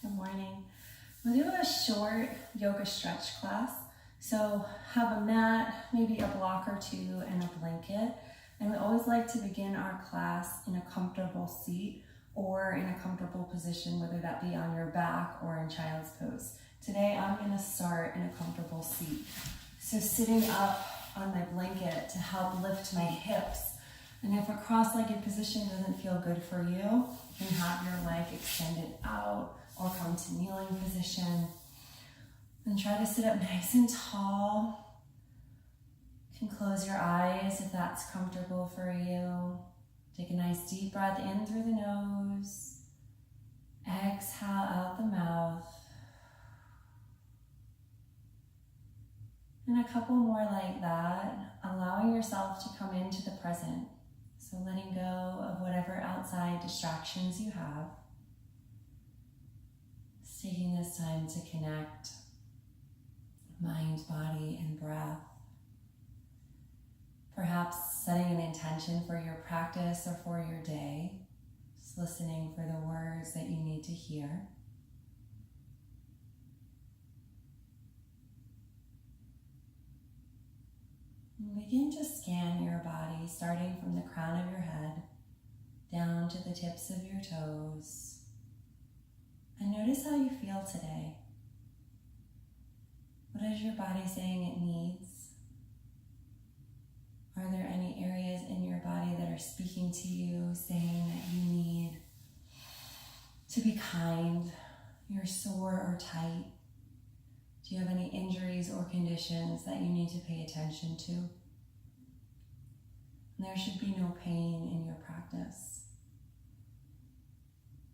Good morning. We're doing a short yoga stretch class. So have a mat, maybe a block or two, and a blanket. And we always like to begin our class in a comfortable seat or in a comfortable position, whether that be on your back or in child's pose. Today I'm going to start in a comfortable seat. So sitting up on my blanket to help lift my hips. And if a cross-legged position doesn't feel good for you, you can have your leg extended out or come to kneeling position. And try to sit up nice and tall. You can close your eyes if that's comfortable for you. Take a nice deep breath in through the nose. Exhale out the mouth. And a couple more like that, allowing yourself to come into the present. So letting go of whatever outside distractions you have. Just taking this time to connect mind, body, and breath. Perhaps setting an intention for your practice or for your day. Just listening for the words that you need to hear. And begin to scan your body, starting from the crown of your head down to the tips of your toes. And notice how you feel today. What is your body saying it needs? Are there any areas in your body that are speaking to you, saying that you need to be kind? You're sore or tight? Do you have any injuries or conditions that you need to pay attention to? And there should be no pain in your practice.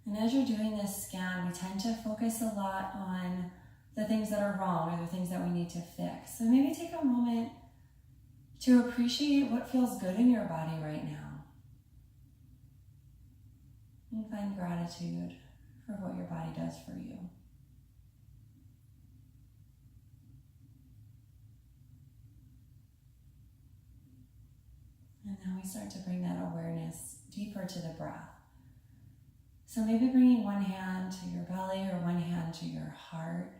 And as you're doing this scan, we tend to focus a lot on the things that are wrong or the things that we need to fix. So maybe take a moment to appreciate what feels good in your body right now. And find gratitude for what your body does for you. And now we start to bring that awareness deeper to the breath. So maybe bringing one hand to your belly or one hand to your heart.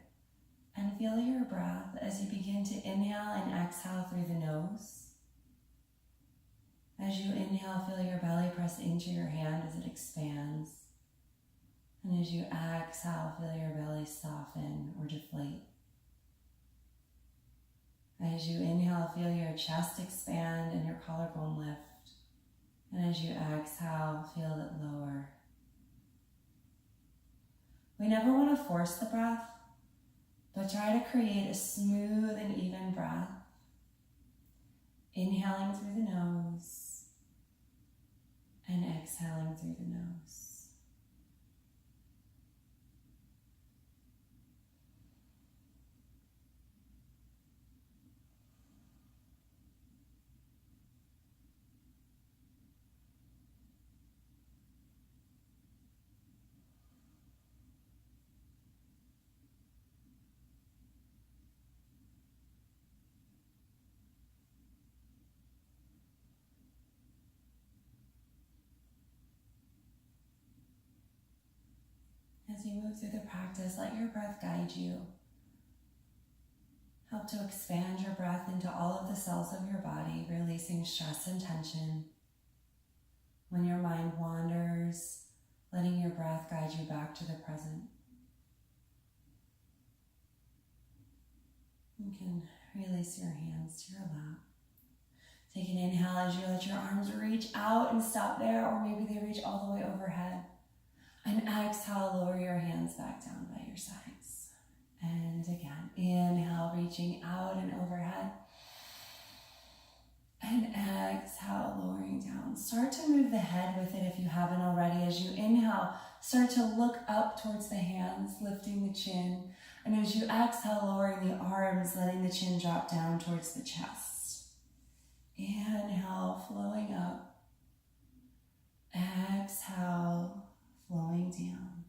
And feel your breath as you begin to inhale and exhale through the nose. As you inhale, feel your belly press into your hand as it expands. And as you exhale, feel your belly soften or deflate. As you inhale, feel your chest expand and your collarbone lift. And as you exhale, feel it lower. We never want to force the breath, but try to create a smooth and even breath. Inhaling through the nose and exhaling through the nose. As you move through the practice, let your breath guide you. Help to expand your breath into all of the cells of your body, releasing stress and tension. When your mind wanders, letting your breath guide you back to the present. You can release your hands to your lap. Take an inhale as you let your arms reach out and stop there, or maybe they reach all the way overhead. And exhale, lower your hands back down by your sides. And again, inhale, reaching out and overhead. And exhale, lowering down. Start to move the head with it if you haven't already. As you inhale, start to look up towards the hands, lifting the chin. And as you exhale, lowering the arms, letting the chin drop down towards the chest. Inhale, flowing up. Exhale, flowing down.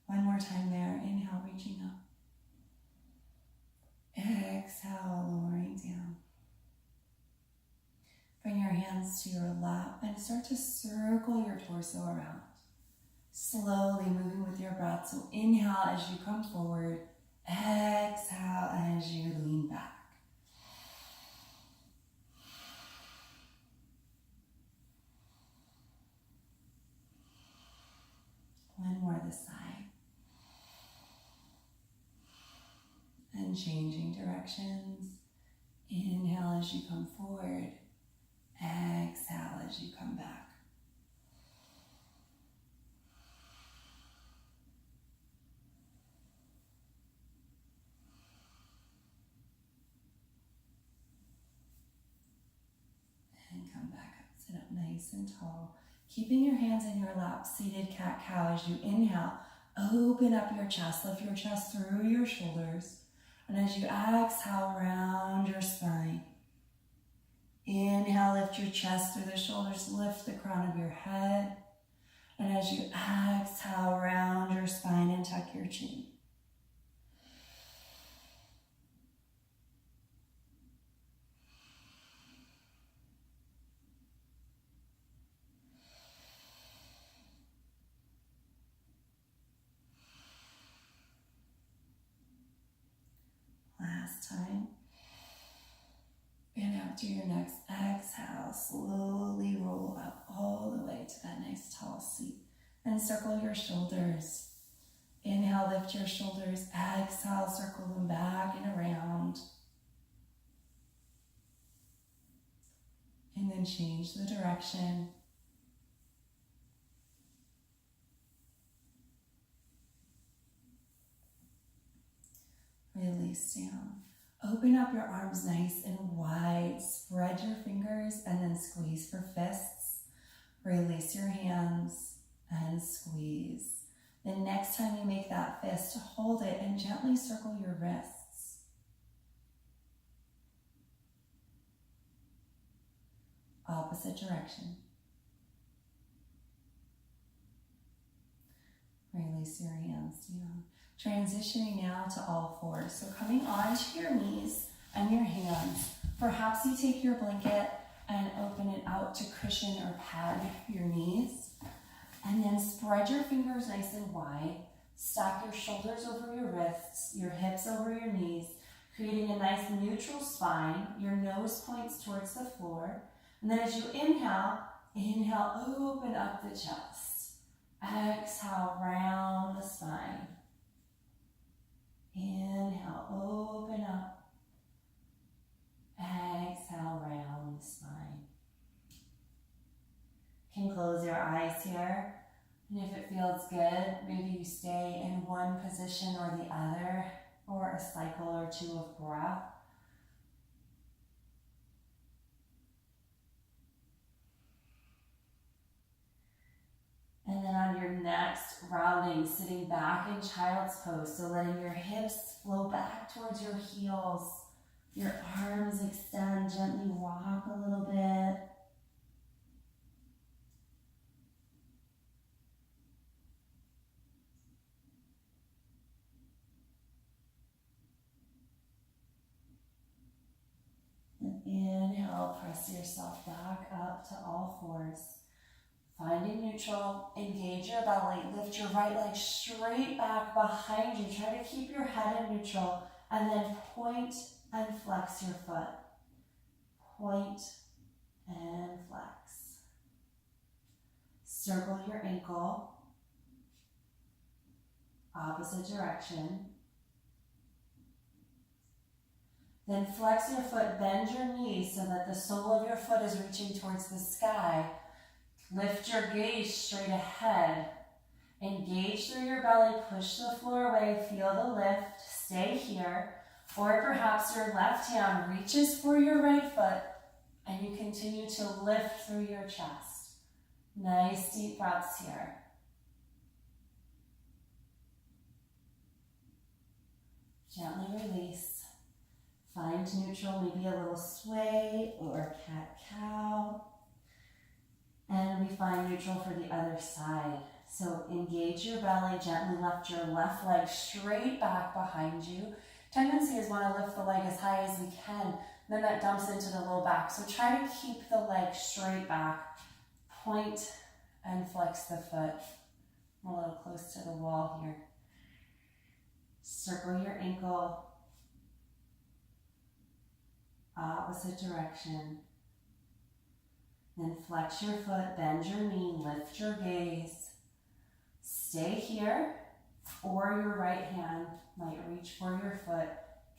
One more time there. Inhale, reaching up. Exhale, lowering down. hands to your lap and start to circle your torso around. Slowly moving with your breath. So inhale as you come forward. Exhale as you lean back. One more this side. And changing directions. Inhale as you come forward. Exhale as you come back. And come back up. Sit up nice and tall. Keeping your hands in your lap, seated cat-cow. As you inhale, open up your chest. Lift your chest through your shoulders. And as you exhale, round your spine. Inhale, lift your chest through the shoulders. Lift the crown of your head. And as you exhale, round your spine and tuck your chin. Last time. And after your next exhale, slowly roll up all the way to that nice tall seat. And circle your shoulders. Inhale, lift your shoulders. Exhale, circle them back and around. And then change the direction. Release down. Open up your arms nice and wide. Spread your fingers and then squeeze for fists. Release your hands and squeeze. The next time you make that fist, hold it and gently circle your wrists. Opposite direction. Release your hands down. Transitioning now to all fours. So coming onto your knees and your hands. Perhaps you take your blanket and open it out to cushion or pad your knees. And then spread your fingers nice and wide. Stack your shoulders over your wrists, your hips over your knees, creating a nice neutral spine. Your nose points towards the floor. And then as you inhale, open up the chest. Exhale, round the spine. Inhale, open up. Exhale, round the spine. You can close your eyes here. And if it feels good, maybe you stay in one position or the other for a cycle or two of breath. And then on your next rounding, sitting back in child's pose. So letting your hips flow back towards your heels. Your arms extend, gently rock a little bit. And inhale, press yourself back up to all fours. Finding neutral, engage your belly, lift your right leg straight back behind you. Try to keep your head in neutral and then point and flex your foot. Point and flex. Circle your ankle, opposite direction. Then flex your foot, bend your knees so that the sole of your foot is reaching towards the sky. Lift your gaze straight ahead. Engage through your belly, push the floor away, feel the lift, stay here. Or perhaps your left hand reaches for your right foot and you continue to lift through your chest. Nice deep breaths here. Gently release. Find neutral, maybe a little sway or cat-cow. And we find neutral for the other side. So engage your belly, gently lift your left leg straight back behind you. Tendency is want to lift the leg as high as we can, then that dumps into the low back. So try to keep the leg straight back. Point and flex the foot. I'm a little close to the wall here. Circle your ankle. Opposite direction. Then flex your foot, bend your knee, lift your gaze. Stay here, or your right hand might reach for your foot.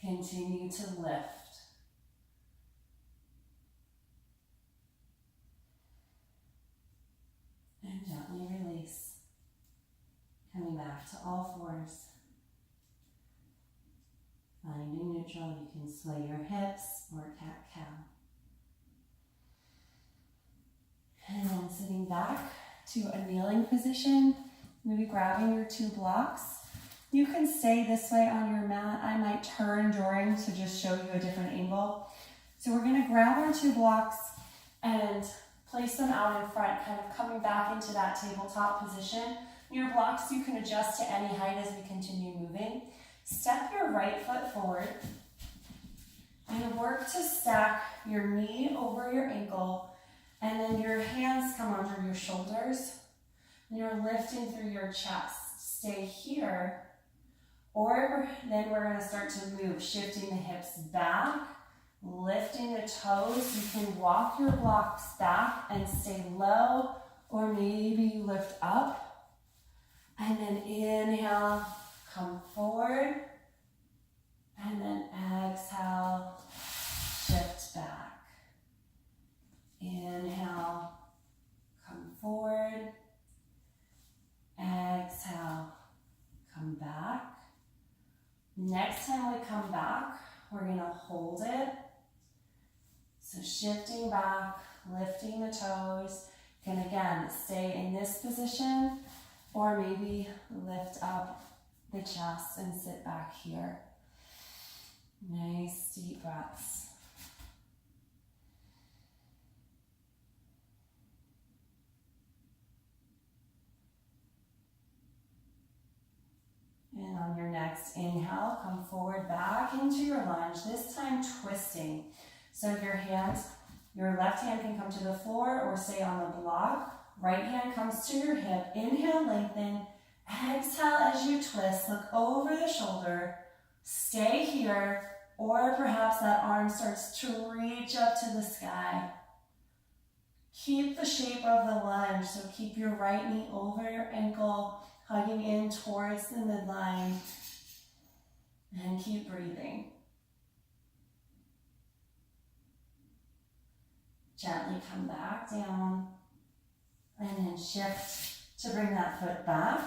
Continue to lift. And gently release. Coming back to all fours. Finding neutral, you can sway your hips or cat-cow. And then sitting back to a kneeling position, maybe grabbing your 2 blocks. You can stay this way on your mat. I might turn during to just show you a different angle. So we're gonna grab our 2 blocks and place them out in front, kind of coming back into that tabletop position. Your blocks you can adjust to any height as we continue moving. Step your right foot forward and work to stack your knee over your ankle, and then your hands come under your shoulders and you're lifting through your chest. Stay here, or then we're gonna start to move, shifting the hips back, lifting the toes. You can walk your blocks back and stay low, or maybe you lift up. And then inhale, come forward. And then exhale, shift back. Inhale, come forward. Exhale, come back. Next time we come back, we're gonna hold it. So shifting back, lifting the toes. You can again stay in this position, or maybe lift up the chest and sit back here. Nice deep breaths. And on your next inhale, come forward back into your lunge, this time twisting. So your hands, your left hand can come to the floor or stay on the block. Right hand comes to your hip. Inhale, lengthen. Exhale as you twist. Look over the shoulder. Stay here, or perhaps that arm starts to reach up to the sky. Keep the shape of the lunge, so keep your right knee over your ankle, hugging in towards the midline, and keep breathing. Gently come back down, and then shift to bring that foot back.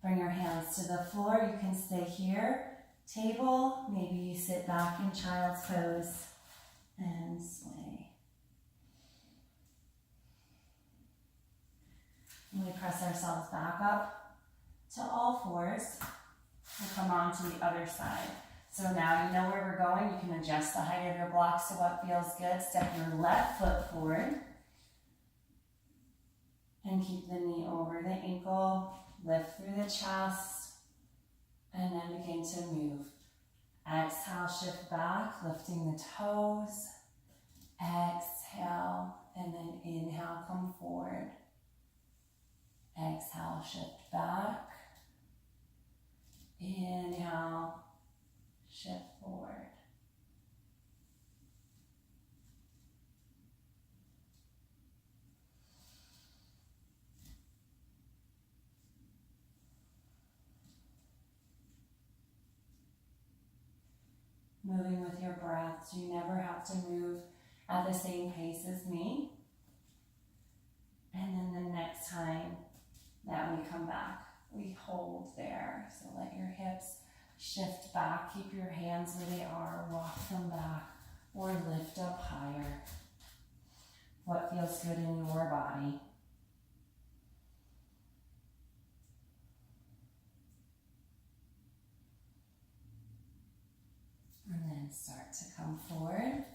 Bring your hands to the floor. You can stay here. Table, maybe you sit back in child's pose and sway. And we press ourselves back up to all fours and come on to the other side. So now you know where we're going. You can adjust the height of your blocks to what feels good. Step your left foot forward and keep the knee over the ankle. Lift through the chest and then begin to move. Exhale, shift back, lifting the toes. Exhale, and then inhale, come forward. Exhale, shift back. Inhale, shift forward. Moving with your breath, so you never have to move at the same pace as me. And then the next time that we come back, we hold there. So let your hips shift back, keep your hands where they are, walk them back, or lift up higher. What feels good in your body. And then start to come forward.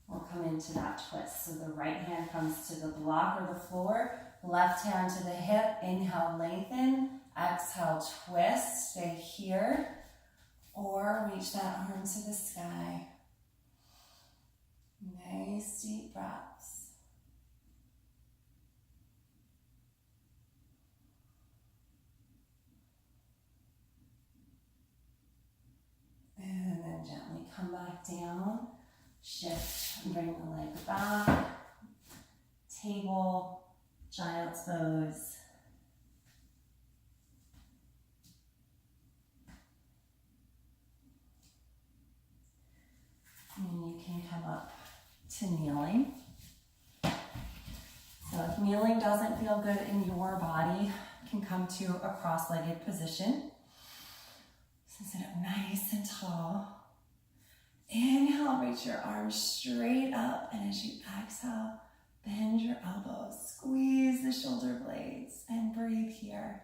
We'll come into that twist. So the right hand comes to the block or the floor, left hand to the hip. Inhale, lengthen. Exhale, twist. Stay here. Or reach that arm to the sky. Nice deep breaths. And then gently come back down. Shift and bring the leg back. Table, child's pose. And you can come up to kneeling. So if kneeling doesn't feel good in your body, you can come to a cross-legged position. So sit up nice and tall. Inhale, reach your arms straight up, and as you exhale, bend your elbows, squeeze the shoulder blades, and breathe here.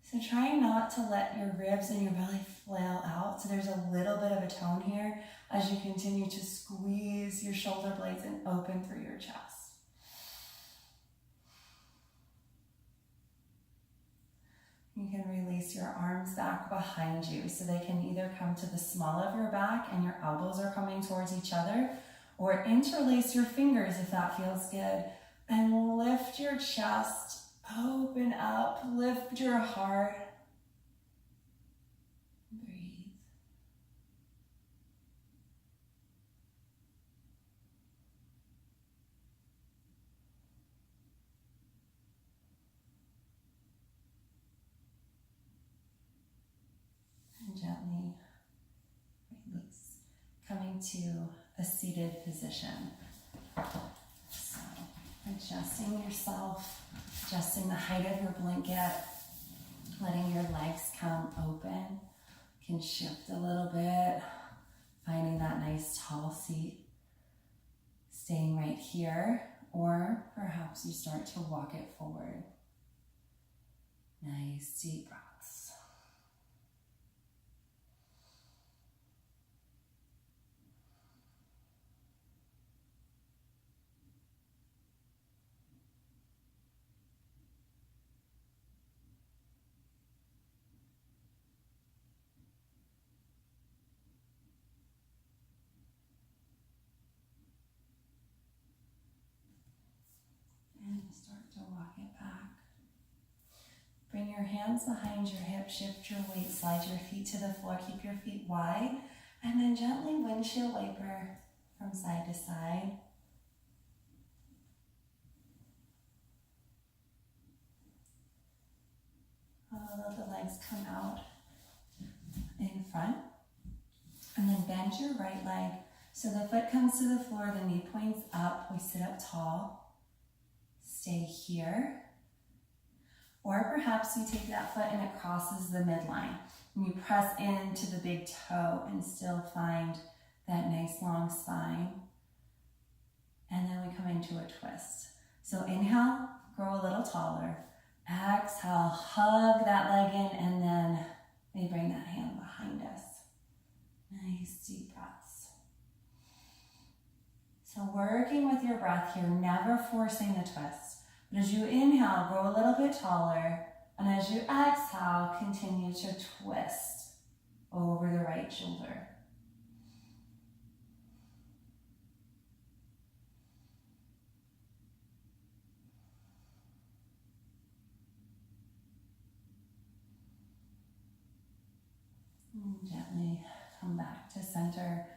So try not to let your ribs and your belly flail out. So there's a little bit of a tone here as you continue to squeeze your shoulder blades and open through your chest. You can release your arms back behind you so they can either come to the small of your back and your elbows are coming towards each other, or interlace your fingers if that feels good, and lift your chest, open up, lift your heart. Breathe. And gently release. Coming to a seated position. So adjusting yourself, adjusting the height of your blanket, letting your legs come open. You can shift a little bit, finding that nice tall seat, staying right here, or perhaps you start to walk it forward. Nice deep breaths. And start to walk it back. Bring your hands behind your hips, shift your weight, slide your feet to the floor, keep your feet wide, and then gently windshield wiper from side to side. Let the legs come out in front, and then bend your right leg so the foot comes to the floor, the knee points up, we sit up tall. Stay here. Or perhaps you take that foot and it crosses the midline. And you press into the big toe and still find that nice long spine. And then we come into a twist. So inhale, grow a little taller. Exhale, hug that leg in, and then we bring that hand behind us. Nice deep breaths. So working with your breath here, never forcing the twist. But as you inhale, grow a little bit taller, and as you exhale, continue to twist over the right shoulder. And gently come back to center.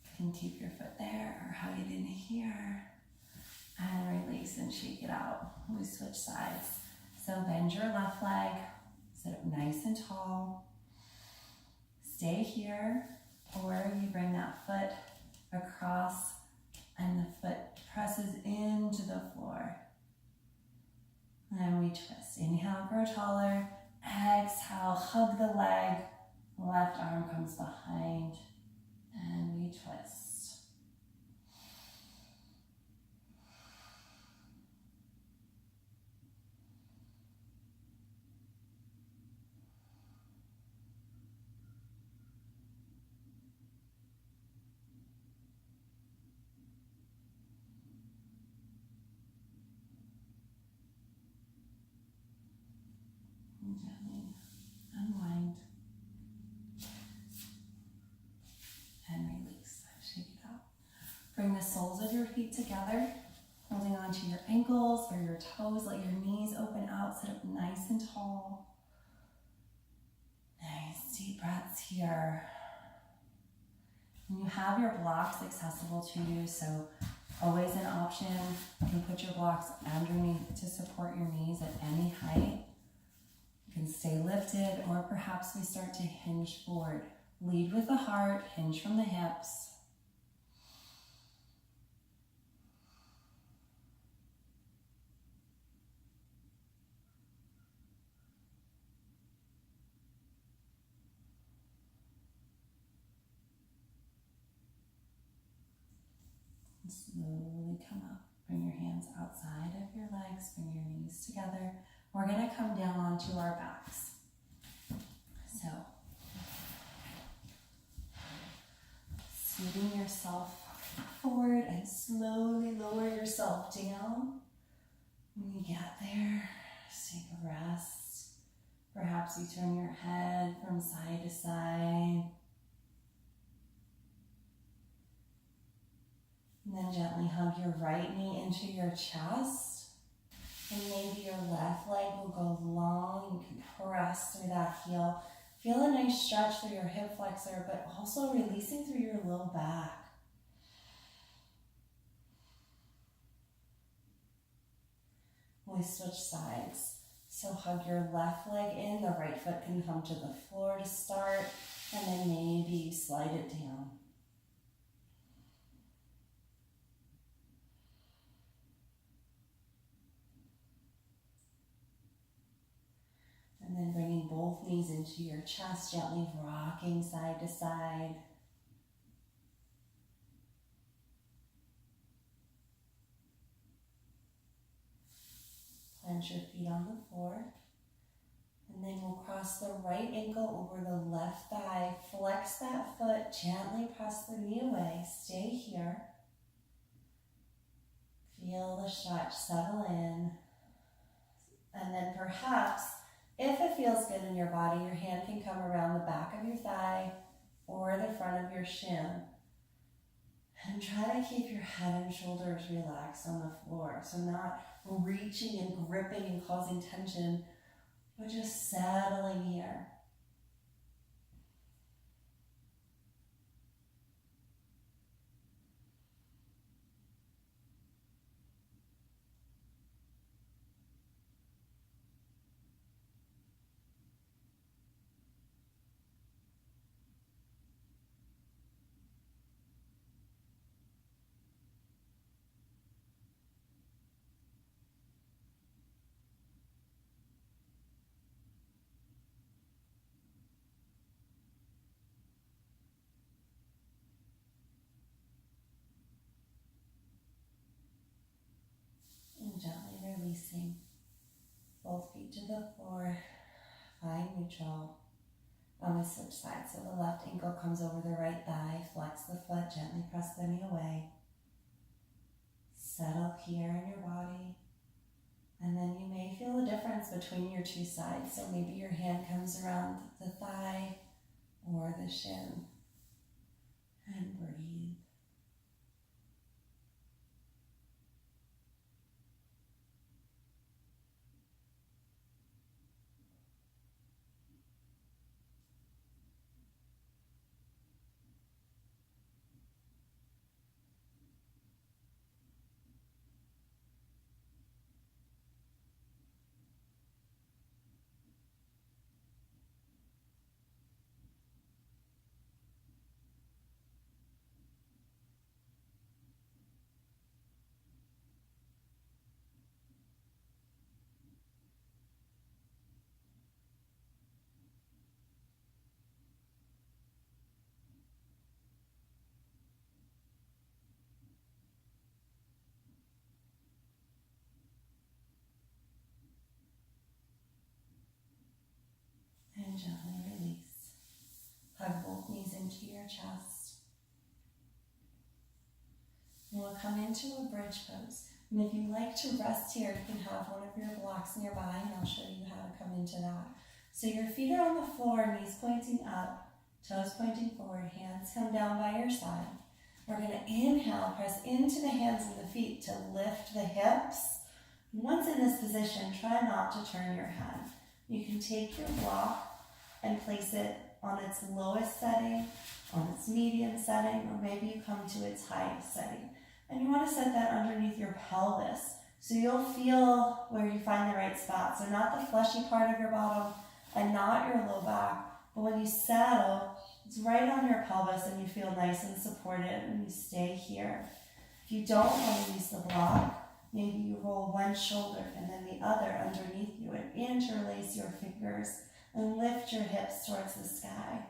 You can keep your foot there or hug it in here. And release and shake it out. We switch sides. So bend your left leg, sit up nice and tall. Stay here, or you bring that foot across and the foot presses into the floor. And we twist. Inhale, grow taller. Exhale, hug the leg. Left arm comes behind, and we twist. And gently unwind and release. Shake Bring the soles of your feet together, holding onto your ankles or your toes. Let your knees open out, sit up nice and tall. Nice deep breaths here. And you have your blocks accessible to you, so always an option. You can put your blocks underneath to support your knees at any height. You can stay lifted, or perhaps we start to hinge forward. Lead with the heart, hinge from the hips. And slowly come up. Bring your hands outside of your legs, bring your knees together. We're going to come down onto our backs. So, seating yourself forward and slowly lower yourself down. When you get there, just take a rest. Perhaps you turn your head from side to side. And then gently hug your right knee into your chest. And maybe your left leg will go long. You can press through that heel. Feel a nice stretch through your hip flexor, but also releasing through your low back. We switch sides. So hug your left leg in, the right foot can come to the floor to start, and then maybe you slide it down. And then bringing both knees into your chest, gently rocking side to side. Plant your feet on the floor. And then we'll cross the right ankle over the left thigh. Flex that foot, gently press the knee away. Stay here. Feel the stretch settle in. And then perhaps, if it feels good in your body, your hand can come around the back of your thigh or the front of your shin. And try to keep your head and shoulders relaxed on the floor. So not reaching and gripping and causing tension, but just settling here. And gently releasing both feet to the floor, find neutral. On the switch side, so the left ankle comes over the right thigh, flex the foot, gently press the knee away. Settle here in your body. And then you may feel a difference between your two sides. So maybe your hand comes around the thigh or the shin. And breathe. And gently release. Hug both knees into your chest. And we'll come into a bridge pose. And if you like to rest here, you can have one of your blocks nearby, and I'll show you how to come into that. So your feet are on the floor, knees pointing up, toes pointing forward, hands come down by your side. We're going to inhale, press into the hands and the feet to lift the hips. Once in this position, try not to turn your head. You can take your block and place it on its lowest setting, on its medium setting, or maybe you come to its highest setting. And you want to set that underneath your pelvis, so you'll feel where you find the right spot. So not the fleshy part of your bottom and not your low back, but when you settle, it's right on your pelvis and you feel nice and supported and you stay here. If you don't want to use the block, maybe you roll one shoulder and then the other underneath you and interlace your fingers and lift your hips towards the sky.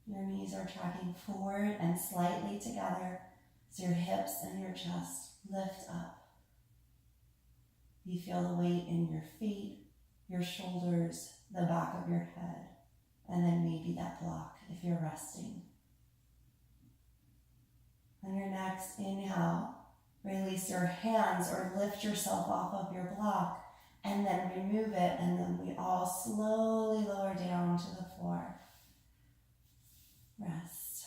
Your knees are tracking forward and slightly together as your hips and your chest lift up. You feel the weight in your feet, your shoulders, the back of your head, and then maybe that block if you're resting. On your next inhale, release your hands or lift yourself off of your block and then remove it, and then we all slowly lower down to the floor. Rest.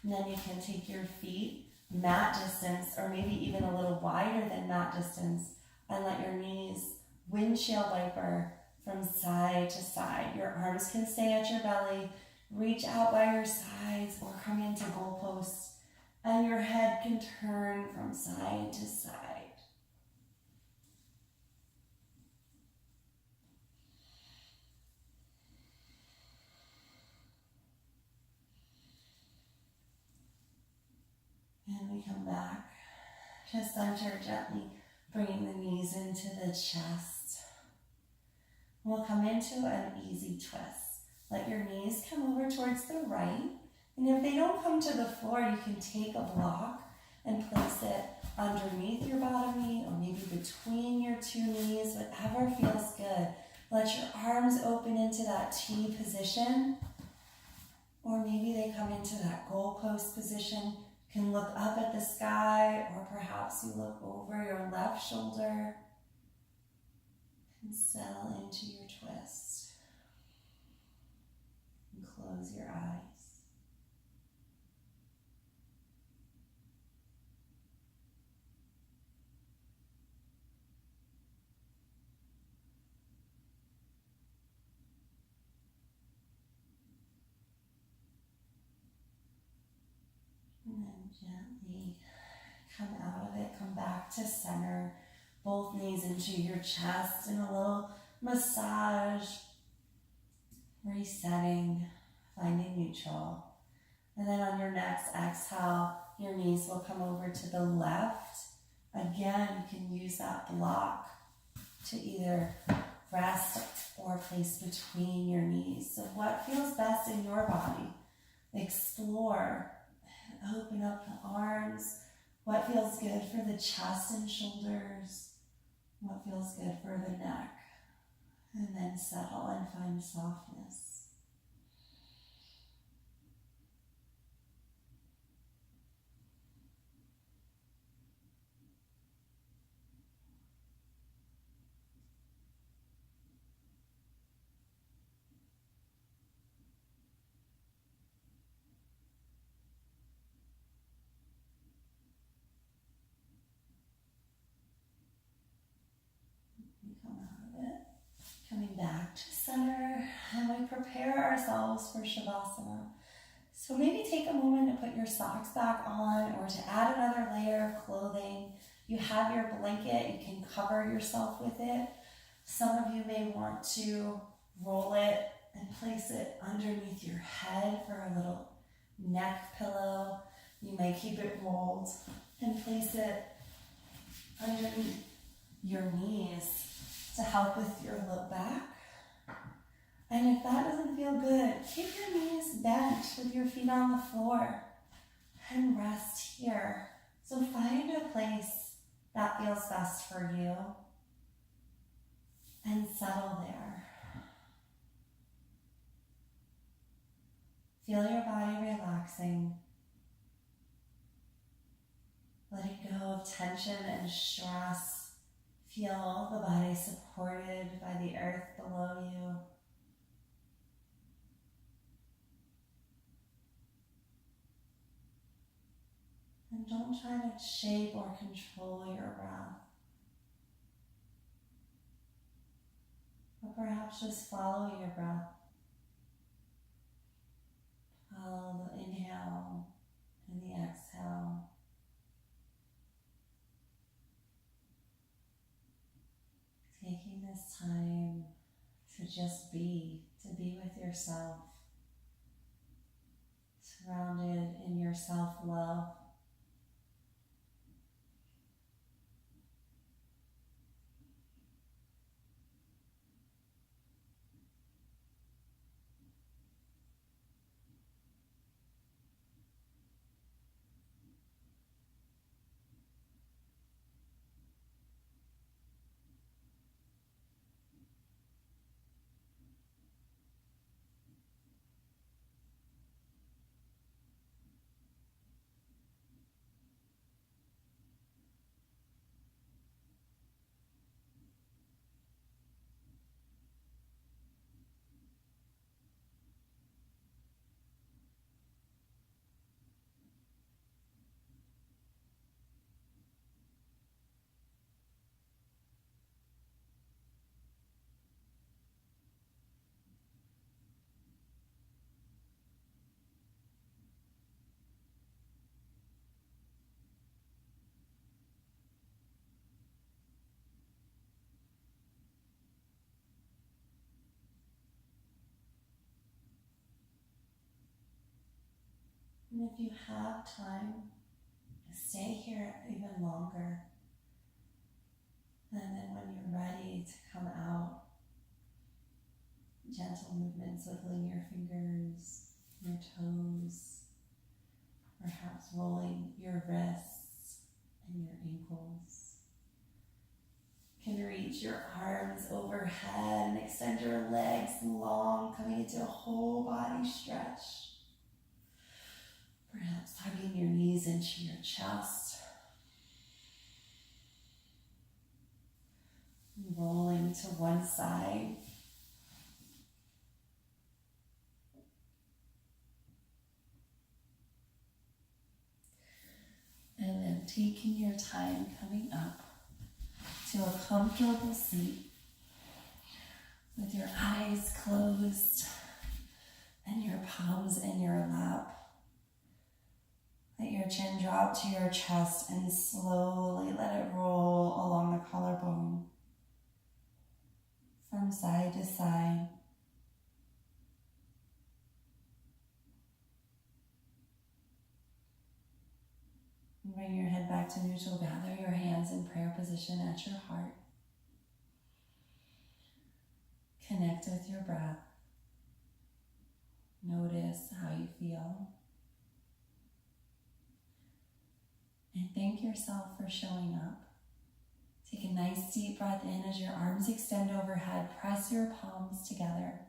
And then you can take your feet mat distance or maybe even a little wider than mat distance and let your knees windshield wiper from side to side. Your arms can stay at your belly, reach out by your sides or come into goalposts, and your head can turn from side to side. And we come back to center, gently bringing the knees into the chest. We'll come into an easy twist. Let your knees come over towards the right. And if they don't come to the floor, you can take a block and place it underneath your bottom knee or maybe between your two knees, whatever feels good. Let your arms open into that T position. Or maybe they come into that goalpost position. You can look up at the sky, or perhaps you look over your left shoulder and settle into your twist. And close your eyes. And then gently come out of it, come back to center, both knees into your chest, and a little massage, resetting, finding neutral. And then on your next exhale, your knees will come over to the left. Again, you can use that block to either rest or place between your knees. So what feels best in your body? Explore. Open up the arms. What feels good for the chest and shoulders? What feels good for the neck? And then settle and find softness. Come out of it. Coming back to center, and we prepare ourselves for Shavasana. So maybe take a moment to put your socks back on or to add another layer of clothing. You have your blanket, you can cover yourself with it. Some of you may want to roll it and place it underneath your head for a little neck pillow. You may keep it rolled and place it underneath your knees to help with your low back. And if that doesn't feel good, keep your knees bent with your feet on the floor and rest here. So find a place that feels best for you and settle there. Feel your body relaxing. letting go of tension and stress. Feel the body supported by the earth below you. And don't try to shape or control your breath. But perhaps just follow your breath. Follow the inhale and the exhale. Taking this time to just be, to be with yourself, surrounded in your self-love. And if you have time, stay here even longer. And then when you're ready to come out, gentle movements, wiggling your fingers, your toes, perhaps rolling your wrists and your ankles. You can reach your arms overhead and extend your legs long, coming into a whole body stretch. Perhaps tugging your knees into your chest. Rolling to one side. And then taking your time coming up to a comfortable seat with your eyes closed and your palms in your lap. Let your chin drop to your chest and slowly let it roll along the collarbone from side to side. And bring your head back to neutral. Gather your hands in prayer position at your heart. Connect with your breath. Notice how you feel. And thank yourself for showing up. Take a nice deep breath in as your arms extend overhead. Press your palms together.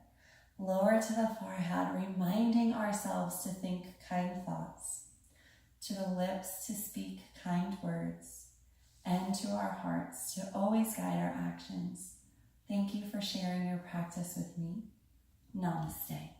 Lower to the forehead, reminding ourselves to think kind thoughts. To the lips to speak kind words. And to our hearts to always guide our actions. Thank you for sharing your practice with me. Namaste.